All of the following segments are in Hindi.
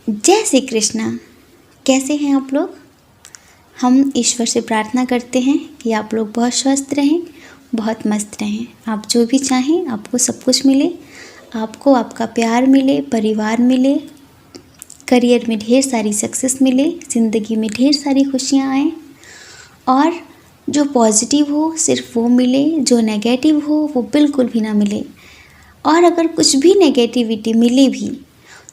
जय श्री कृष्णा। कैसे हैं आप लोग? हम ईश्वर से प्रार्थना करते हैं कि आप लोग बहुत स्वस्थ रहें, बहुत मस्त रहें। आप जो भी चाहें आपको सब कुछ मिले, आपको आपका प्यार मिले, परिवार मिले, करियर में ढेर सारी सक्सेस मिले, ज़िंदगी में ढेर सारी खुशियाँ आएँ और जो पॉजिटिव हो सिर्फ वो मिले, जो नेगेटिव हो वो बिल्कुल भी ना मिले। और अगर कुछ भी नेगेटिविटी मिले भी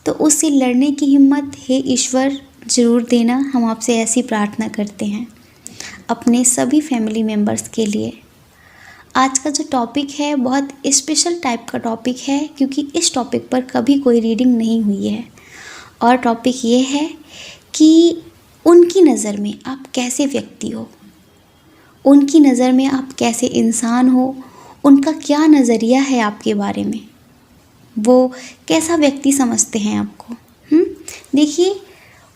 तो उससे लड़ने की हिम्मत हे ईश्वर ज़रूर देना। हम आपसे ऐसी प्रार्थना करते हैं अपने सभी फैमिली मेम्बर्स के लिए। आज का जो टॉपिक है बहुत स्पेशल टाइप का टॉपिक है, क्योंकि इस टॉपिक पर कभी कोई रीडिंग नहीं हुई है। और टॉपिक ये है कि उनकी नज़र में आप कैसे व्यक्ति हो, उनकी नज़र में आप कैसे इंसान हो, उनका क्या नज़रिया है आपके बारे में, वो कैसा व्यक्ति समझते हैं आपको। देखिए,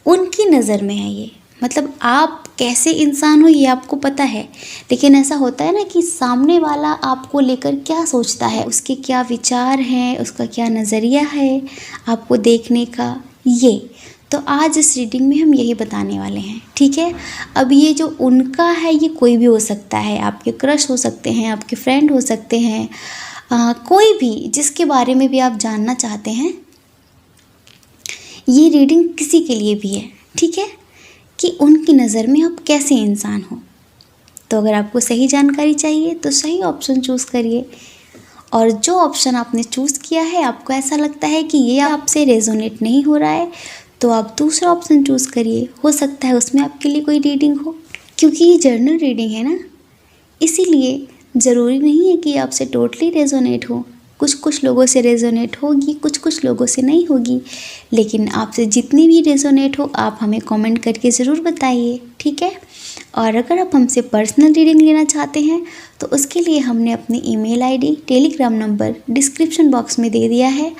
उनकी नज़र में है ये, मतलब आप कैसे इंसान हो ये आपको पता है, लेकिन ऐसा होता है ना कि सामने वाला आपको लेकर क्या सोचता है, उसके क्या विचार हैं, उसका क्या नज़रिया है आपको देखने का। ये तो आज इस रीडिंग में हम यही बताने वाले हैं, ठीक है। अब ये जो उनका है ये कोई भी हो सकता है, आपके क्रश हो सकते हैं, आपके फ्रेंड हो सकते हैं, कोई भी जिसके बारे में भी आप जानना चाहते हैं। ये रीडिंग किसी के लिए भी है, ठीक है, कि उनकी नज़र में आप कैसे इंसान हो। तो अगर आपको सही जानकारी चाहिए तो सही ऑप्शन चूज़ करिए, और जो ऑप्शन आपने चूज़ किया है आपको ऐसा लगता है कि ये आपसे रेजोनेट नहीं हो रहा है तो आप दूसरा ऑप्शन चूज़ करिए। हो सकता है उसमें आपके लिए कोई रीडिंग हो, क्योंकि ये जर्नल रीडिंग है ना, इसीलिए ज़रूरी नहीं है कि आपसे टोटली रेजोनेट हो। कुछ लोगों से रेजोनेट होगी, कुछ लोगों से नहीं होगी, लेकिन आपसे जितनी भी रेजोनेट हो आप हमें कमेंट करके ज़रूर बताइए, ठीक है। और अगर आप हमसे पर्सनल रीडिंग लेना चाहते हैं तो उसके लिए हमने अपनी email ID, Telegram number description box में दे दिया है।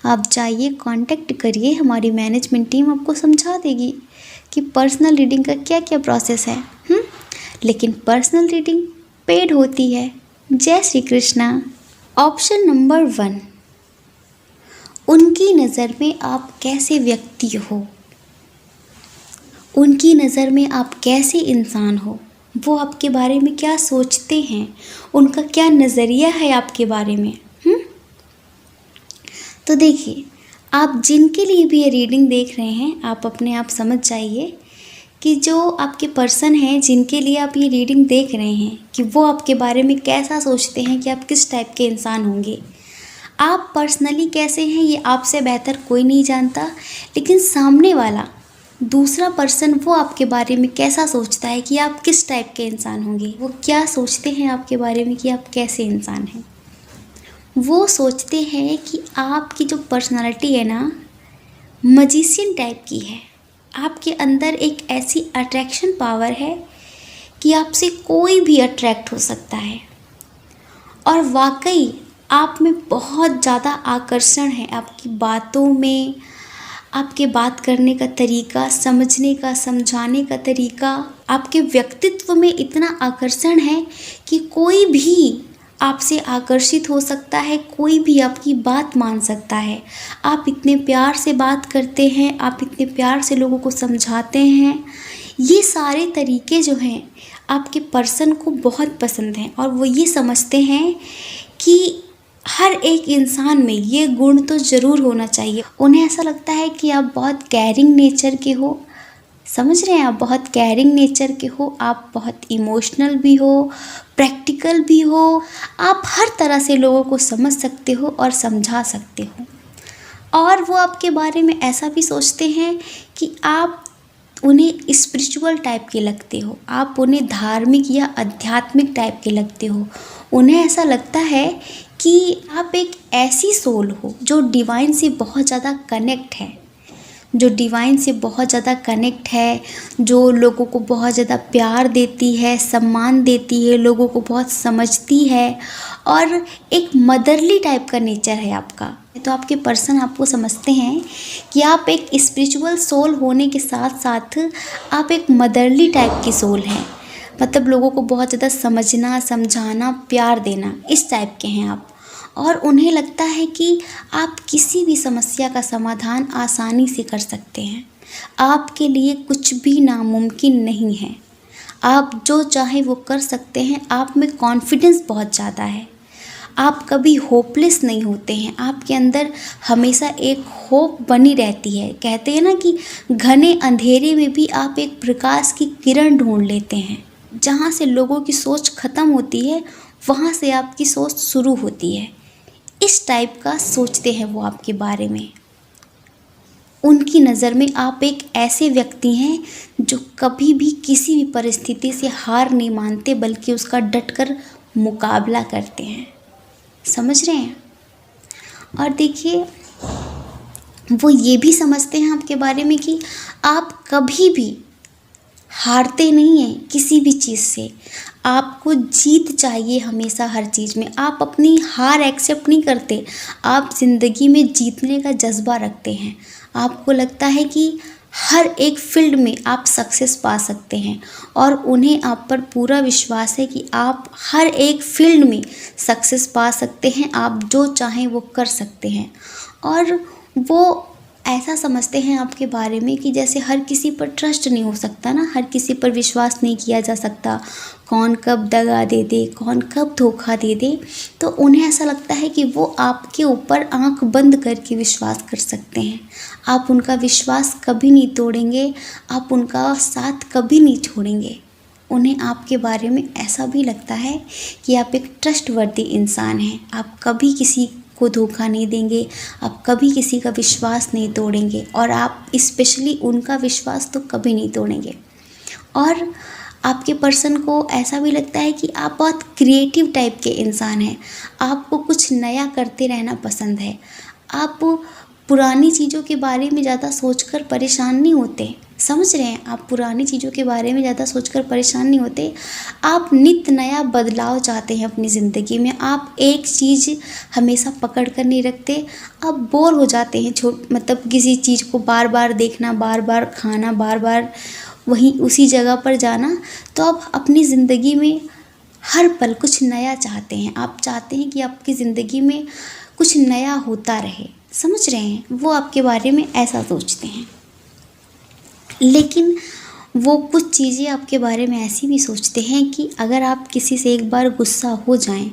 आप जाइए, कांटेक्ट करिए, हमारी मैनेजमेंट टीम आपको समझा देगी कि पर्सनल रीडिंग का क्या क्या प्रोसेस है। लेकिन पर्सनल रीडिंग पेड होती है। जय श्री कृष्णा। ऑप्शन नंबर 1, उनकी नज़र में आप कैसे व्यक्ति हो, उनकी नज़र में आप कैसे इंसान हो, वो आपके बारे में क्या सोचते हैं, उनका क्या नज़रिया है आपके बारे में। तो देखिए, आप जिनके लिए भी ये रीडिंग देख रहे हैं आप अपने आप समझ जाइए कि जो आपके पर्सन हैं जिनके लिए आप ये रीडिंग देख रहे हैं कि वो आपके बारे में कैसा सोचते हैं, कि आप किस टाइप के इंसान होंगे। आप पर्सनली कैसे हैं ये आपसे बेहतर कोई नहीं जानता, लेकिन सामने वाला दूसरा पर्सन वो आपके बारे में कैसा सोचता है कि आप किस टाइप के इंसान होंगे, वो क्या सोचते हैं आपके बारे में कि आप कैसे इंसान हैं। वो सोचते हैं कि आपकी जो पर्सनालिटी है ना, मजिशियन टाइप की है। आपके अंदर एक ऐसी अट्रैक्शन पावर है कि आपसे कोई भी अट्रैक्ट हो सकता है, और वाकई आप में बहुत ज़्यादा आकर्षण है आपकी बातों में, आपके बात करने का तरीका, समझने का, समझाने का तरीका, आपके व्यक्तित्व में इतना आकर्षण है कि कोई भी आपसे आकर्षित हो सकता है, कोई भी आपकी बात मान सकता है। आप इतने प्यार से बात करते हैं, आप इतने प्यार से लोगों को समझाते हैं। ये सारे तरीके जो हैं आपके पर्सन को बहुत पसंद हैं, और वो ये समझते हैं कि हर एक इंसान में ये गुण तो ज़रूर होना चाहिए। उन्हें ऐसा लगता है कि आप बहुत केयरिंग नेचर के हो, समझ रहे हैं, आप बहुत केयरिंग नेचर के हो, आप बहुत इमोशनल भी हो, प्रैक्टिकल भी हो, आप हर तरह से लोगों को समझ सकते हो और समझा सकते हो। और वो आपके बारे में ऐसा भी सोचते हैं कि आप उन्हें स्पिरिचुअल टाइप के लगते हो, आप उन्हें धार्मिक या आध्यात्मिक टाइप के लगते हो। उन्हें ऐसा लगता है कि आप एक ऐसी सोल हो जो डिवाइन से बहुत ज़्यादा कनेक्ट है, जो डिवाइन से बहुत ज़्यादा कनेक्ट है, जो लोगों को बहुत ज़्यादा प्यार देती है, सम्मान देती है, लोगों को बहुत समझती है, और एक मदरली टाइप का नेचर है आपका। तो आपके पर्सन आपको समझते हैं कि आप एक स्पिरिचुअल सोल होने के साथ साथ आप एक मदरली टाइप की सोल हैं, मतलब लोगों को बहुत ज़्यादा समझना, समझाना, प्यार देना, इस टाइप के हैं आप। और उन्हें लगता है कि आप किसी भी समस्या का समाधान आसानी से कर सकते हैं। आपके लिए कुछ भी नामुमकिन नहीं है। आप जो चाहे वो कर सकते हैं। आप में कॉन्फिडेंस बहुत ज़्यादा है। आप कभी होपलेस नहीं होते हैं। आपके अंदर हमेशा एक होप बनी रहती है। कहते हैं ना कि घने अंधेरे में भी आप एक प्रकाश की किरण ढूंढ लेते हैं। जहाँ से लोगों की सोच ख़त्म होती है, वहाँ से आपकी सोच शुरू होती है। इस टाइप का सोचते हैं वो आपके बारे में। उनकी नज़र में आप एक ऐसे व्यक्ति हैं जो कभी भी किसी भी परिस्थिति से हार नहीं मानते, बल्कि उसका डटकर मुकाबला करते हैं। समझ रहे हैं? और देखिए, वो ये भी समझते हैं आपके बारे में कि आप कभी भी हारते नहीं हैं किसी भी चीज़ से। आपको जीत चाहिए हमेशा हर चीज़ में। आप अपनी हार एक्सेप्ट नहीं करते। आप ज़िंदगी में जीतने का जज्बा रखते हैं। आपको लगता है कि हर एक फील्ड में आप सक्सेस पा सकते हैं और उन्हें आप पर पूरा विश्वास है कि आप हर एक फील्ड में सक्सेस पा सकते हैं। आप जो चाहें वो कर सकते हैं। और वो ऐसा समझते हैं आपके बारे में कि जैसे हर किसी पर ट्रस्ट नहीं हो सकता ना, हर किसी पर विश्वास नहीं किया जा सकता। कौन कब दगा दे दे, कौन कब धोखा दे दे। तो उन्हें ऐसा लगता है कि वो आपके ऊपर आंख बंद करके विश्वास कर सकते हैं। आप उनका विश्वास कभी नहीं तोड़ेंगे। आप उनका साथ कभी नहीं छोड़ेंगे। उन्हें आपके बारे में ऐसा भी लगता है कि आप एक ट्रस्टवर्दी इंसान हैं। आप कभी किसी को धोखा नहीं देंगे। आप कभी किसी का विश्वास नहीं तोड़ेंगे और आप स्पेशली उनका विश्वास तो कभी नहीं तोड़ेंगे। और आपके पर्सन को ऐसा भी लगता है कि आप बहुत क्रिएटिव टाइप के इंसान हैं। आपको कुछ नया करते रहना पसंद है। आप पुरानी चीज़ों के बारे में ज़्यादा सोचकर परेशान नहीं होते। समझ रहे हैं? आप पुरानी चीज़ों के बारे में ज़्यादा सोचकर परेशान नहीं होते। आप नित्य नया बदलाव चाहते हैं अपनी ज़िंदगी में। आप एक चीज़ हमेशा पकड़ कर नहीं रखते। आप बोर हो जाते हैं मतलब किसी चीज़ को बार बार देखना, बार बार खाना, बार बार वहीं उसी जगह पर जाना। तो आप अपनी ज़िंदगी में हर पल कुछ नया चाहते हैं। आप चाहते हैं कि आपकी ज़िंदगी में कुछ नया होता रहे। समझ रहे हैं? वो आपके बारे में ऐसा सोचते हैं। लेकिन वो कुछ चीज़ें आपके बारे में ऐसी भी सोचते हैं कि अगर आप किसी से एक बार गुस्सा हो जाएं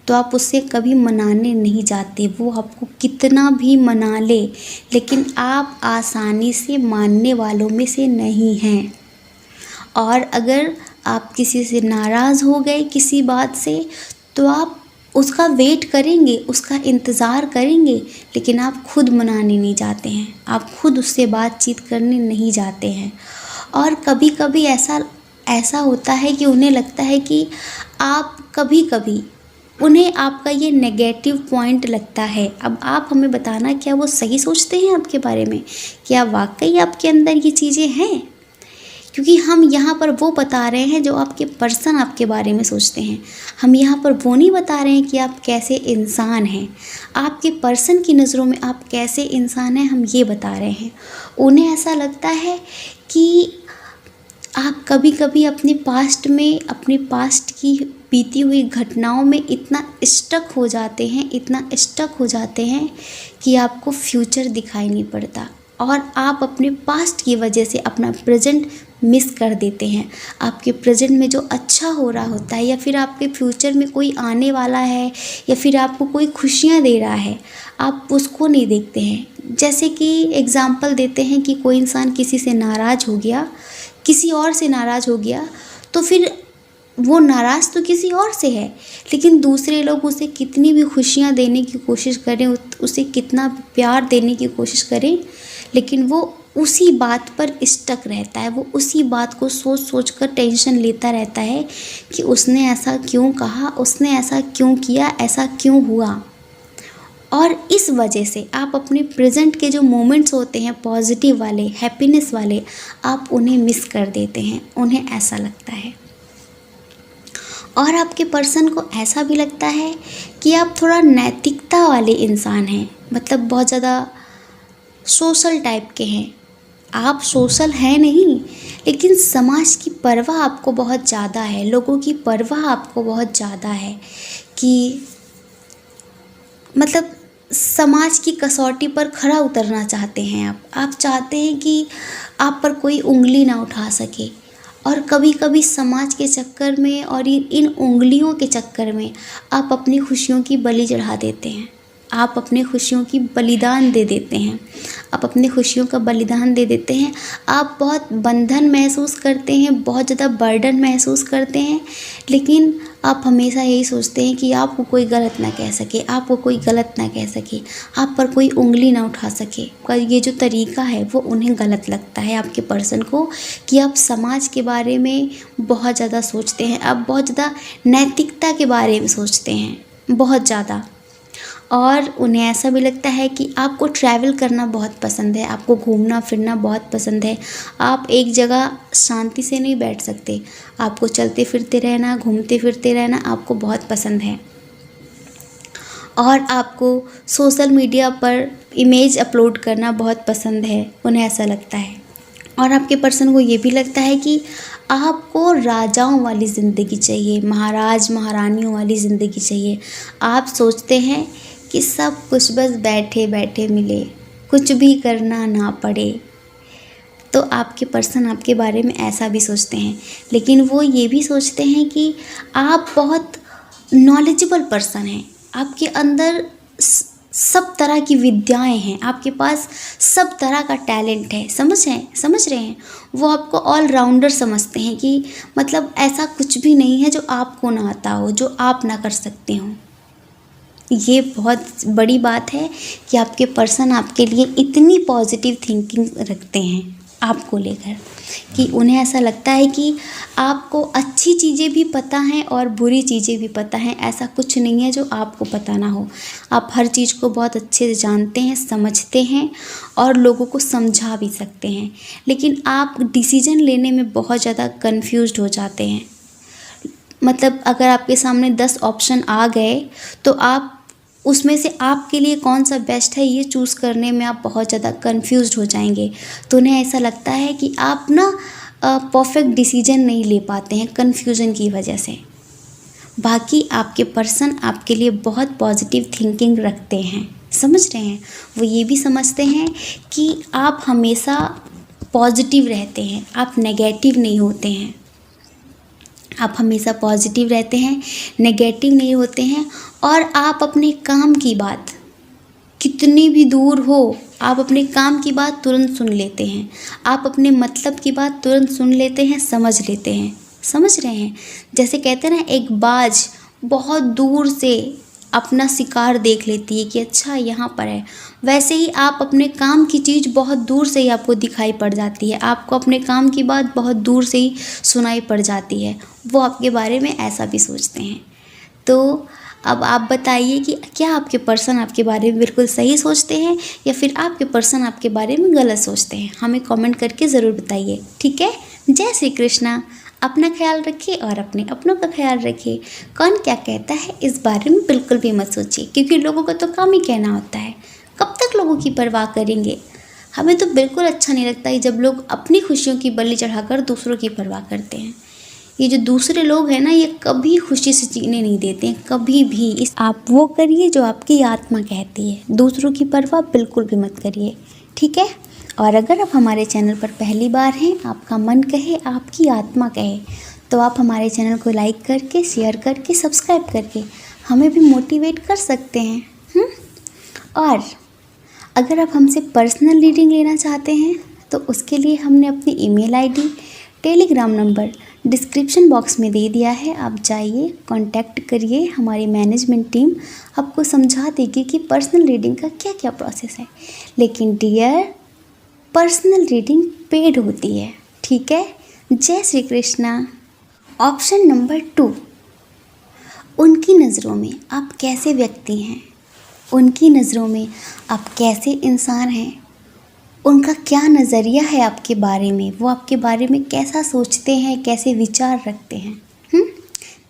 तो आप उससे कभी मनाने नहीं जाते। वो आपको कितना भी मना ले, लेकिन आप आसानी से मानने वालों में से नहीं हैं। और अगर आप किसी से नाराज़ हो गए किसी बात से, तो आप उसका वेट करेंगे, उसका इंतज़ार करेंगे, लेकिन आप खुद मनाने नहीं जाते हैं। आप खुद उससे बातचीत करने नहीं जाते हैं। और कभी कभी ऐसा होता है कि उन्हें लगता है कि आप कभी उन्हें आपका ये नेगेटिव पॉइंट लगता है। अब आप हमें बताना, क्या वो सही सोचते हैं आपके बारे में? क्या वाकई आपके अंदर ये चीज़ें हैं? क्योंकि हम यहाँ पर वो बता रहे हैं जो आपके पर्सन आपके बारे में सोचते हैं। हम यहाँ पर वो नहीं बता रहे हैं कि आप कैसे इंसान हैं। आपके पर्सन की नज़रों में आप कैसे इंसान हैं, हम ये बता रहे हैं। उन्हें ऐसा लगता है कि आप कभी कभी अपने पास्ट की बीती हुई घटनाओं में इतना स्टक हो जाते हैं कि आपको फ्यूचर दिखाई नहीं पड़ता और आप अपने पास्ट की वजह से अपना प्रेजेंट मिस कर देते हैं। आपके प्रेजेंट में जो अच्छा हो रहा होता है, या फिर आपके फ्यूचर में कोई आने वाला है, या फिर आपको कोई खुशियाँ दे रहा है, आप उसको नहीं देखते हैं। जैसे कि एग्ज़ाम्पल देते हैं कि कोई इंसान किसी से नाराज़ हो गया, किसी और से नाराज़ हो गया, तो फिर वो नाराज़ तो किसी और से है, लेकिन दूसरे लोग उसे कितनी भी खुशियाँ देने की कोशिश करें, उसे कितना प्यार देने की कोशिश करें, लेकिन वो उसी बात पर स्टक रहता है। वो उसी बात को सोच कर टेंशन लेता रहता है कि उसने ऐसा क्यों कहा, उसने ऐसा क्यों किया, ऐसा क्यों हुआ। और इस वजह से आप अपने प्रेजेंट के जो मोमेंट्स होते हैं पॉजिटिव वाले, हैप्पीनेस वाले, आप उन्हें मिस कर देते हैं। उन्हें ऐसा लगता है। और आपके पर्सन को ऐसा भी लगता है कि आप थोड़ा नैतिकता वाले इंसान हैं, मतलब बहुत ज़्यादा सोशल टाइप के हैं। आप सोशल हैं नहीं, लेकिन समाज की परवाह आपको बहुत ज़्यादा है, लोगों की परवाह आपको बहुत ज़्यादा है कि मतलब समाज की कसौटी पर खरा उतरना चाहते हैं आप चाहते हैं कि आप पर कोई उंगली ना उठा सके। और कभी कभी समाज के चक्कर में और इन उंगलियों के चक्कर में आप अपनी खुशियों की बलि चढ़ा देते हैं, आप अपनी खुशियों की बलिदान दे देते हैं, आप अपनी खुशियों का बलिदान दे देते हैं। आप बहुत बंधन महसूस करते हैं, बहुत ज़्यादा बर्डन महसूस करते हैं, लेकिन आप हमेशा यही सोचते हैं कि आपको कोई गलत ना कह सके, आपको कोई गलत ना कह सके, आप पर कोई उंगली ना उठा सके। पर ये जो तरीका है वो उन्हें गलत लगता है आपके पर्सन को, कि आप समाज के बारे में बहुत ज़्यादा सोचते हैं, आप बहुत ज़्यादा नैतिकता के बारे में सोचते हैं, बहुत ज़्यादा। और उन्हें ऐसा भी लगता है कि आपको ट्रैवल करना बहुत पसंद है, आपको घूमना फिरना बहुत पसंद है। आप एक जगह शांति से नहीं बैठ सकते, आपको चलते फिरते रहना, घूमते फिरते रहना आपको बहुत पसंद है। और आपको सोशल मीडिया पर इमेज अपलोड करना बहुत पसंद है, उन्हें ऐसा लगता है। और आपके पर्सन को ये भी लगता है कि आपको राजाओं वाली ज़िंदगी चाहिए, महाराज महारानियों वाली ज़िंदगी चाहिए। आप सोचते हैं कि सब कुछ बस बैठे बैठे मिले, कुछ भी करना ना पड़े। तो आपके पर्सन आपके बारे में ऐसा भी सोचते हैं, लेकिन वो ये भी सोचते हैं कि आप बहुत नॉलेजेबल पर्सन हैं, आपके अंदर सब तरह की विद्याएं हैं, आपके पास सब तरह का टैलेंट है। समझ रहे हैं। वो आपको ऑलराउंडर समझते हैं कि मतलब ऐसा कुछ भी नहीं है जो आपको ना आता हो, जो आप ना कर सकते हो। ये बहुत बड़ी बात है कि आपके पर्सन आपके लिए इतनी पॉजिटिव थिंकिंग रखते हैं आपको लेकर, कि उन्हें ऐसा लगता है कि आपको अच्छी चीज़ें भी पता हैं और बुरी चीज़ें भी पता हैं। ऐसा कुछ नहीं है जो आपको पता ना हो। आप हर चीज़ को बहुत अच्छे से जानते हैं, समझते हैं और लोगों को समझा भी सकते हैं, लेकिन आप डिसीजन लेने में बहुत ज़्यादा कंफ्यूज्ड हो जाते हैं। मतलब अगर आपके सामने 10 ऑप्शन आ गए तो आप उसमें से आपके लिए कौन सा बेस्ट है ये चूज़ करने में आप बहुत ज़्यादा कंफ्यूज्ड हो जाएंगे। तो उन्हें ऐसा लगता है कि आप ना परफेक्ट डिसीजन नहीं ले पाते हैं कन्फ्यूज़न की वजह से। बाकी आपके पर्सन आपके लिए बहुत पॉजिटिव थिंकिंग रखते हैं, समझ रहे हैं। वो ये भी समझते हैं कि आप हमेशा पॉजिटिव रहते हैं, आप नेगेटिव नहीं होते हैं। आप हमेशा पॉजिटिव रहते हैं, नेगेटिव नहीं होते हैं। और आप अपने काम की बात कितनी भी दूर हो, आप अपने काम की बात तुरंत सुन लेते हैं, आप अपने मतलब की बात तुरंत सुन लेते हैं, समझ लेते हैं। समझ रहे हैं। जैसे कहते हैं ना, एक बाज बहुत दूर से अपना शिकार देख लेती है कि अच्छा यहाँ पर है, वैसे ही आप अपने काम की चीज़ बहुत दूर से ही आपको दिखाई पड़ जाती है, आपको अपने काम की बात बहुत दूर से ही सुनाई पड़ जाती है। वो आपके बारे में ऐसा भी सोचते हैं। तो अब आप बताइए कि क्या आपके पर्सन आपके बारे में बिल्कुल सही सोचते हैं या फिर आपके पर्सन आपके बारे में गलत सोचते हैं। हमें कमेंट करके ज़रूर बताइए, ठीक है। जय श्री कृष्णा। अपना ख्याल रखिए और अपने अपनों का ख्याल रखिए। कौन क्या कहता है इस बारे में बिल्कुल भी मत सोचिए, क्योंकि लोगों का तो काम ही कहना होता है। कब तक लोगों की परवाह करेंगे। हमें तो बिल्कुल अच्छा नहीं लगता है जब लोग अपनी खुशियों की बलि चढ़ाकर दूसरों की परवाह करते हैं। ये जो दूसरे लोग हैं ना, ये कभी खुशी से जीने नहीं देते हैं, कभी भी। आप वो करिए जो आपकी आत्मा कहती है, दूसरों की परवाह बिल्कुल भी मत करिए, ठीक है। और अगर आप हमारे चैनल पर पहली बार हैं, आपका मन कहे, आपकी आत्मा कहे, तो आप हमारे चैनल को लाइक करके, शेयर करके, सब्सक्राइब करके हमें भी मोटिवेट कर सकते हैं। और अगर आप हमसे पर्सनल रीडिंग लेना चाहते हैं तो उसके लिए हमने अपनी email ID, Telegram number description box में दे दिया है। आप जाइए, कांटेक्ट करिए, हमारी मैनेजमेंट टीम आपको समझा देगी कि पर्सनल रीडिंग का क्या क्या प्रोसेस है। लेकिन डियर, पर्सनल रीडिंग पेड होती है, ठीक है। जय श्री कृष्णा। ऑप्शन नंबर 2, उनकी नज़रों में आप कैसे व्यक्ति हैं, उनकी नज़रों में आप कैसे इंसान हैं, उनका क्या नज़रिया है आपके बारे में, वो आपके बारे में कैसा सोचते हैं, कैसे विचार रखते हैं।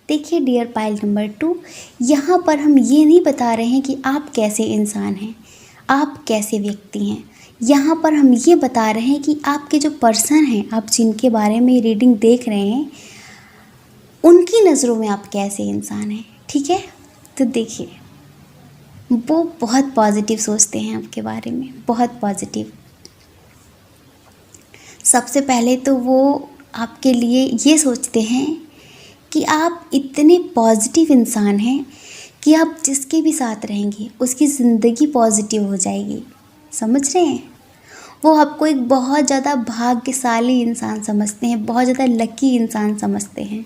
देखिए डियर पाइल नंबर 2, यहाँ पर हम ये नहीं बता रहे हैं कि आप कैसे इंसान हैं, आप कैसे व्यक्ति हैं। यहाँ पर हम ये बता रहे हैं कि आपके जो पर्सन हैं, आप जिनके बारे में रीडिंग देख रहे हैं, उनकी नज़रों में आप कैसे इंसान हैं, ठीक है। तो देखिए, वो बहुत पॉजिटिव सोचते हैं आपके बारे में, बहुत पॉजिटिव। सबसे पहले तो वो आपके लिए ये सोचते हैं कि आप इतने पॉजिटिव इंसान हैं कि आप जिसके भी साथ रहेंगे उसकी ज़िंदगी पॉजिटिव हो जाएगी। समझ रहे हैं? वो आपको एक बहुत ज़्यादा भाग्यशाली इंसान समझते हैं, बहुत ज़्यादा लकी इंसान समझते हैं।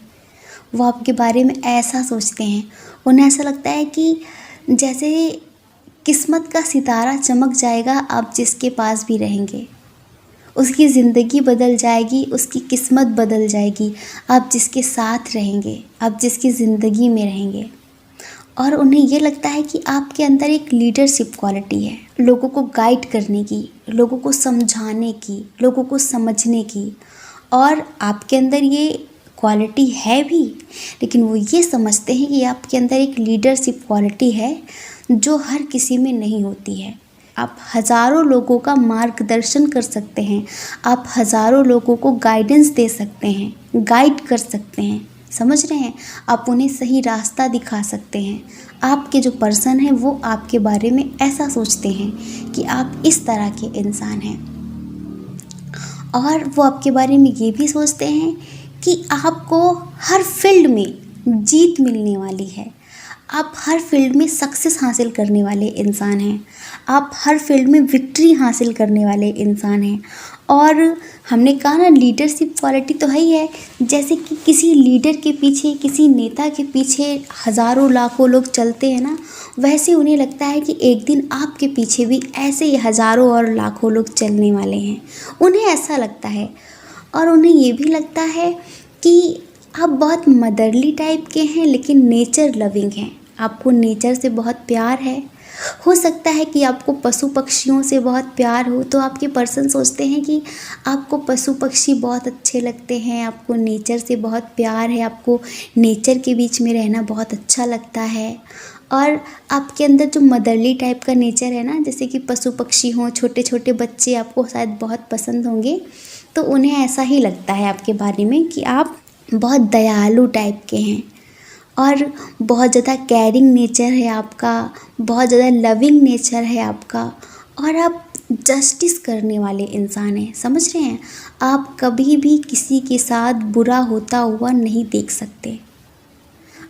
वो आपके बारे में ऐसा सोचते हैं, उन्हें ऐसा लगता है कि जैसे किस्मत का सितारा चमक जाएगा आप जिसके पास भी रहेंगे, उसकी ज़िंदगी बदल जाएगी, उसकी किस्मत बदल जाएगी आप जिसके साथ रहेंगे, आप जिसकी ज़िंदगी में रहेंगे। और उन्हें ये लगता है कि आपके अंदर एक लीडरशिप क्वालिटी है, लोगों को गाइड करने की, लोगों को समझाने की, लोगों को समझने की। और आपके अंदर ये क्वालिटी है भी, लेकिन वो ये समझते हैं कि आपके अंदर एक लीडरशिप क्वालिटी है जो हर किसी में नहीं होती है। आप हज़ारों लोगों का मार्गदर्शन कर सकते हैं, आप हज़ारों लोगों को गाइडेंस दे सकते हैं, गाइड कर सकते हैं। समझ रहे हैं? आप उन्हें सही रास्ता दिखा सकते हैं। आपके जो पर्सन है वो आपके बारे में ऐसा सोचते हैं कि आप इस तरह के इंसान हैं। और वो आपके बारे में ये भी सोचते हैं कि आपको हर फील्ड में जीत मिलने वाली है, आप हर फील्ड में सक्सेस हासिल करने वाले इंसान हैं, आप हर फील्ड में विक्ट्री हासिल करने वाले इंसान हैं। और हमने कहा ना, लीडरशिप क्वालिटी तो है ही है। जैसे कि किसी लीडर के पीछे, किसी नेता के पीछे हज़ारों लाखों लोग चलते हैं ना, वैसे उन्हें लगता है कि एक दिन आपके पीछे भी ऐसे ही हज़ारों और लाखों लोग चलने वाले हैं। उन्हें ऐसा लगता है। और उन्हें ये भी लगता है कि आप बहुत मदरली टाइप के हैं, लेकिन नेचर लविंग हैं, आपको नेचर से बहुत प्यार है। हो सकता है कि आपको पशु पक्षियों से बहुत प्यार हो, तो आपके पर्सन सोचते हैं कि आपको पशु पक्षी बहुत अच्छे लगते हैं, आपको नेचर से बहुत प्यार है, आपको नेचर के बीच में रहना बहुत अच्छा लगता है। और आपके अंदर जो मदरली टाइप का नेचर है ना, जैसे कि पशु पक्षी हों, छोटे छोटे बच्चे आपको शायद बहुत पसंद होंगे, तो उन्हें ऐसा ही लगता है आपके बारे में कि आप बहुत दयालु टाइप के हैं और बहुत ज़्यादा केयरिंग नेचर है आपका, बहुत ज़्यादा लविंग नेचर है आपका। और आप जस्टिस करने वाले इंसान हैं। समझ रहे हैं? आप कभी भी किसी के साथ बुरा होता हुआ नहीं देख सकते।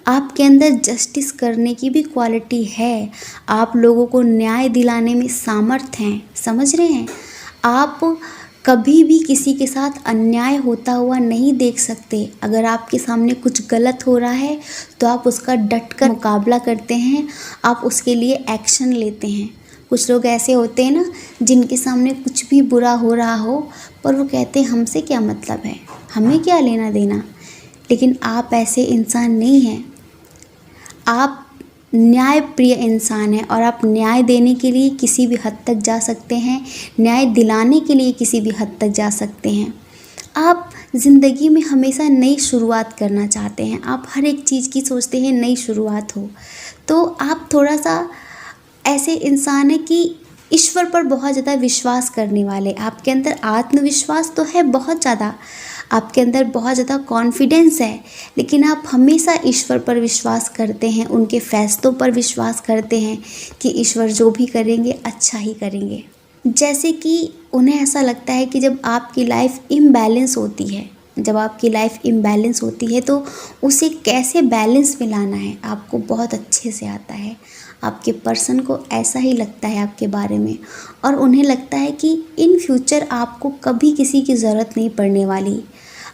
आपके अंदर जस्टिस करने की भी क्वालिटी है, आप लोगों को न्याय दिलाने में सामर्थ हैं। समझ रहे हैं? आप कभी भी किसी के साथ अन्याय होता हुआ नहीं देख सकते। अगर आपके सामने कुछ गलत हो रहा है तो आप उसका डट कर मुकाबला करते हैं, आप उसके लिए एक्शन लेते हैं। कुछ लोग ऐसे होते हैं ना, जिनके सामने कुछ भी बुरा हो रहा हो पर वो कहते हैं हमसे क्या मतलब है, हमें क्या लेना देना। लेकिन आप ऐसे इंसान नहीं हैं। आप न्याय प्रिय इंसान हैं और आप न्याय देने के लिए किसी भी हद तक जा सकते हैं, न्याय दिलाने के लिए किसी भी हद तक जा सकते हैं। आप ज़िंदगी में हमेशा नई शुरुआत करना चाहते हैं, आप हर एक चीज़ की सोचते हैं नई शुरुआत हो। तो आप थोड़ा सा ऐसे इंसान हैं कि ईश्वर पर बहुत ज़्यादा विश्वास करने वाले। आपके अंदर आत्मविश्वास तो है बहुत ज़्यादा, आपके अंदर बहुत ज़्यादा कॉन्फिडेंस है, लेकिन आप हमेशा ईश्वर पर विश्वास करते हैं, उनके फैसलों पर विश्वास करते हैं कि ईश्वर जो भी करेंगे अच्छा ही करेंगे। जैसे कि उन्हें ऐसा लगता है कि जब आपकी लाइफ इम्बैलेंस होती है, जब आपकी लाइफ इम्बैलेंस होती है तो उसे कैसे बैलेंस में लाना है आपको बहुत अच्छे से आता है। आपके पर्सन को ऐसा ही लगता है आपके बारे में, और उन्हें लगता है कि इन फ्यूचर आपको कभी किसी की ज़रूरत नहीं पड़ने वाली,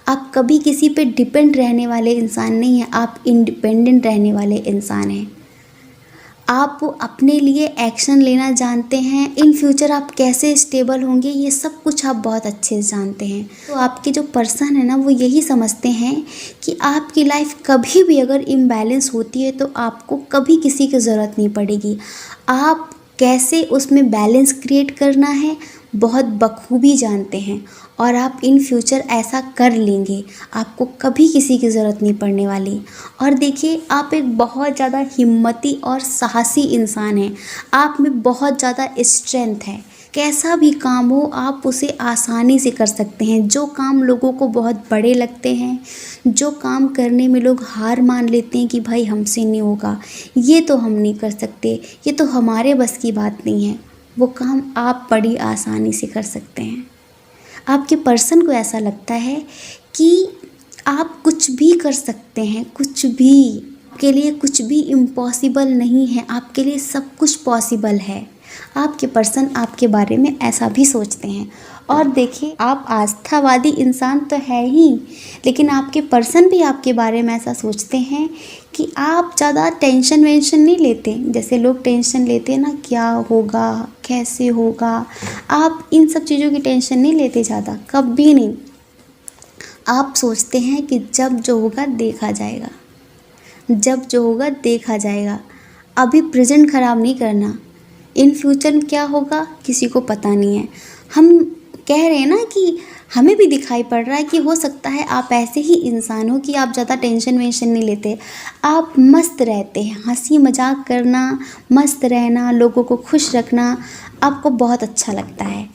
आप कभी किसी पे डिपेंड रहने वाले इंसान नहीं हैं, आप इंडिपेंडेंट रहने वाले इंसान हैं। आप अपने लिए एक्शन लेना जानते हैं, इन फ्यूचर आप कैसे स्टेबल होंगे ये सब कुछ आप बहुत अच्छे से जानते हैं। तो आपके जो पर्सन है ना, वो यही समझते हैं कि आपकी लाइफ कभी भी अगर इम्बैलेंस होती है तो आपको कभी किसी की ज़रूरत नहीं पड़ेगी। आप कैसे उसमें बैलेंस क्रिएट करना है बहुत बखूबी जानते हैं, और आप इन फ्यूचर ऐसा कर लेंगे, आपको कभी किसी की ज़रूरत नहीं पड़ने वाली। और देखिए, आप एक बहुत ज़्यादा हिम्मती और साहसी इंसान हैं, आप में बहुत ज़्यादा स्ट्रेंथ है। कैसा भी काम हो आप उसे आसानी से कर सकते हैं। जो काम लोगों को बहुत बड़े लगते हैं, जो काम करने में लोग हार मान लेते हैं कि भाई हमसे नहीं होगा, ये तो हम नहीं कर सकते, ये तो हमारे बस की बात नहीं है, वो काम आप बड़ी आसानी से कर सकते हैं। आपके पर्सन को ऐसा लगता है कि आप कुछ भी कर सकते हैं, कुछ भी, आपके लिए कुछ भी इम्पॉसिबल नहीं है, आपके लिए सब कुछ पॉसिबल है। आपके पर्सन आपके बारे में ऐसा भी सोचते हैं। और देखिए, आप आस्थावादी इंसान तो है ही, लेकिन आपके पर्सन भी आपके बारे में ऐसा सोचते हैं कि आप ज़्यादा टेंशन वेंशन नहीं लेते। जैसे लोग टेंशन लेते हैं ना, क्या होगा, कैसे होगा, आप इन सब चीज़ों की टेंशन नहीं लेते ज़्यादा, कभी नहीं। आप सोचते हैं कि जब जो होगा देखा जाएगा, जब जो होगा देखा जाएगा, अभी प्रेजेंट ख़राब नहीं करना, इन फ्यूचर में क्या होगा किसी को पता नहीं है। हम कह रहे हैं ना कि हमें भी दिखाई पड़ रहा है कि हो सकता है आप ऐसे ही इंसान हो कि आप ज़्यादा टेंशन वेंशन नहीं लेते, आप मस्त रहते हैं, हंसी मजाक करना, मस्त रहना, लोगों को खुश रखना आपको बहुत अच्छा लगता है।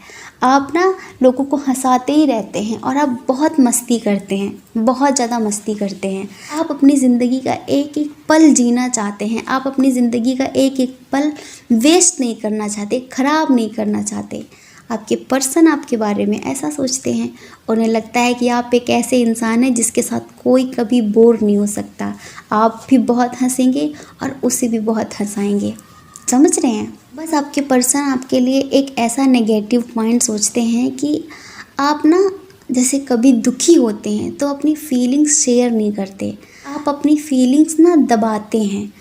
आप ना लोगों को हंसाते ही रहते हैं और आप बहुत मस्ती करते हैं, बहुत ज़्यादा मस्ती करते हैं। आप अपनी ज़िंदगी का एक एक पल जीना चाहते हैं, आप अपनी ज़िंदगी का एक एक पल वेस्ट नहीं करना चाहते, ख़राब नहीं करना चाहते। आपके पर्सन आपके बारे में ऐसा सोचते हैं, उन्हें लगता है कि आप एक ऐसे इंसान हैं जिसके साथ कोई कभी बोर नहीं हो सकता। आप भी बहुत हंसेंगे और उसे भी बहुत हंसाएंगे। समझ रहे हैं? बस आपके पर्सन आपके लिए एक ऐसा नेगेटिव पॉइंट सोचते हैं कि आप ना जैसे कभी दुखी होते हैं तो अपनी फीलिंग्स शेयर नहीं करते, आप अपनी फीलिंग्स ना दबाते हैं।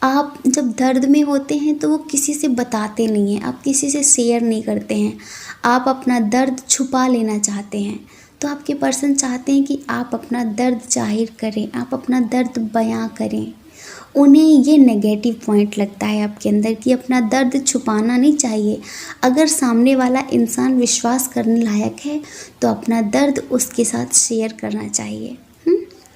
आप जब दर्द में होते हैं तो वो किसी से बताते नहीं हैं, आप किसी से शेयर नहीं करते हैं, आप अपना दर्द छुपा लेना चाहते हैं। तो आपके पर्सन चाहते हैं कि आप अपना दर्द जाहिर करें, आप अपना दर्द बयां करें। उन्हें ये नेगेटिव पॉइंट लगता है आपके अंदर कि अपना दर्द छुपाना नहीं चाहिए। अगर सामने वाला इंसान विश्वास करने लायक है तो अपना दर्द उसके साथ शेयर करना चाहिए।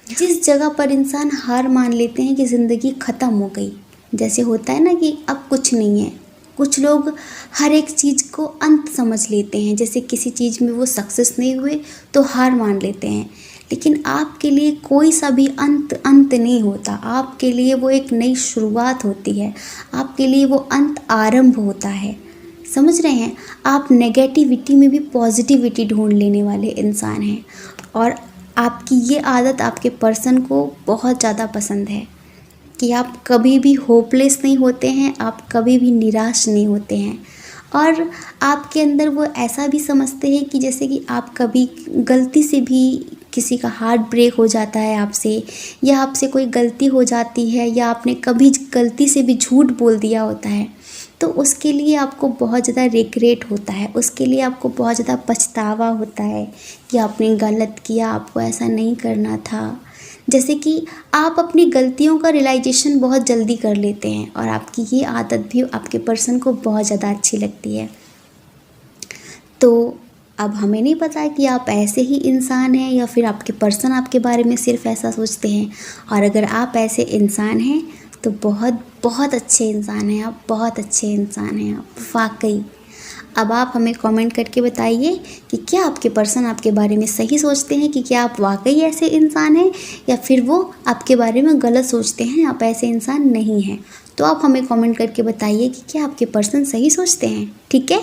जिस जगह पर इंसान हार मान लेते हैं कि ज़िंदगी ख़त्म हो गई, जैसे होता है ना कि अब कुछ नहीं है, कुछ लोग हर एक चीज़ को अंत समझ लेते हैं। जैसे किसी चीज़ में वो सक्सेस नहीं हुए तो हार मान लेते हैं, लेकिन आपके लिए कोई सा भी अंत नहीं होता। आपके लिए वो एक नई शुरुआत होती है, आपके लिए वो अंत आरंभ होता है। समझ रहे हैं? आप नेगेटिविटी में भी पॉजिटिविटी ढूंढ लेने वाले इंसान हैं और आपकी ये आदत आपके पर्सन को बहुत ज़्यादा पसंद है कि आप कभी भी होपलेस नहीं होते हैं, आप कभी भी निराश नहीं होते हैं। और आपके अंदर वो ऐसा भी समझते हैं कि जैसे कि आप कभी गलती से भी किसी का हार्ट ब्रेक हो जाता है आपसे, या आपसे कोई गलती हो जाती है, या आपने कभी गलती से भी झूठ बोल दिया होता है, तो उसके लिए आपको बहुत ज़्यादा रिग्रेट होता है, उसके लिए आपको बहुत ज़्यादा पछतावा होता है कि आपने गलत किया, आपको ऐसा नहीं करना था। जैसे कि आप अपनी गलतियों का रियलाइजेशन बहुत जल्दी कर लेते हैं और आपकी ये आदत भी आपके पर्सन को बहुत ज़्यादा अच्छी लगती है। तो अब हमें नहीं पता कि आप ऐसे ही इंसान हैं या फिर आपके पर्सन आपके बारे में सिर्फ ऐसा सोचते हैं। और अगर आप ऐसे इंसान हैं तो बहुत बहुत अच्छे इंसान हैं आप, बहुत अच्छे इंसान हैं आप वाकई। अब आप हमें कमेंट करके बताइए कि क्या आपके पर्सन आपके बारे में सही सोचते हैं, कि क्या आप वाकई ऐसे इंसान हैं, या फिर वो आपके बारे में गलत सोचते हैं, आप ऐसे इंसान नहीं हैं। तो आप हमें कमेंट करके बताइए कि क्या आपके पर्सन सही सोचते हैं। ठीक है?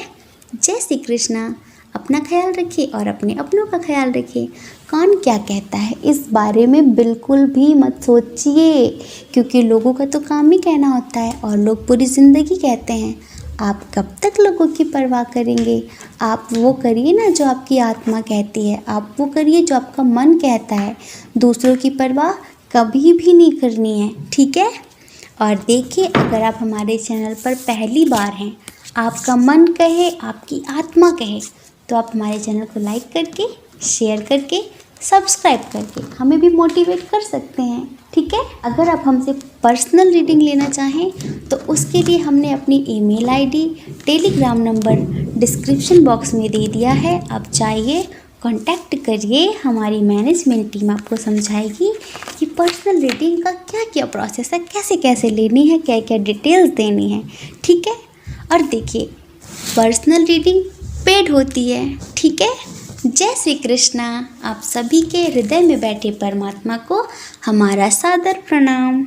जय श्री कृष्णा। अपना ख्याल रखिए और अपने अपनों का ख्याल रखिए। कौन क्या कहता है इस बारे में बिल्कुल भी मत सोचिए, क्योंकि लोगों का तो काम ही कहना होता है और लोग पूरी ज़िंदगी कहते हैं। आप कब तक लोगों की परवाह करेंगे? आप वो करिए ना जो आपकी आत्मा कहती है, आप वो करिए जो आपका मन कहता है। दूसरों की परवाह कभी भी नहीं करनी है, ठीक है? और देखिए, अगर आप हमारे चैनल पर पहली बार हैं, आपका मन कहे, आपकी आत्मा कहे, तो आप हमारे चैनल को लाइक करके, शेयर करके, सब्सक्राइब करके हमें भी मोटिवेट कर सकते हैं। ठीक है? अगर आप हमसे पर्सनल रीडिंग लेना चाहें तो उसके लिए हमने अपनी email ID, Telegram number description box में दे दिया है। आप चाहिए कांटेक्ट करिए, हमारी मैनेजमेंट टीम आपको समझाएगी कि पर्सनल रीडिंग का क्या क्या प्रोसेस है, कैसे कैसे लेनी है, क्या क्या डिटेल्स देनी है। ठीक है? और देखिए, पर्सनल रीडिंग पेड होती है, ठीक है। जय श्री कृष्णा। आप सभी के हृदय में बैठे परमात्मा को हमारा सादर प्रणाम।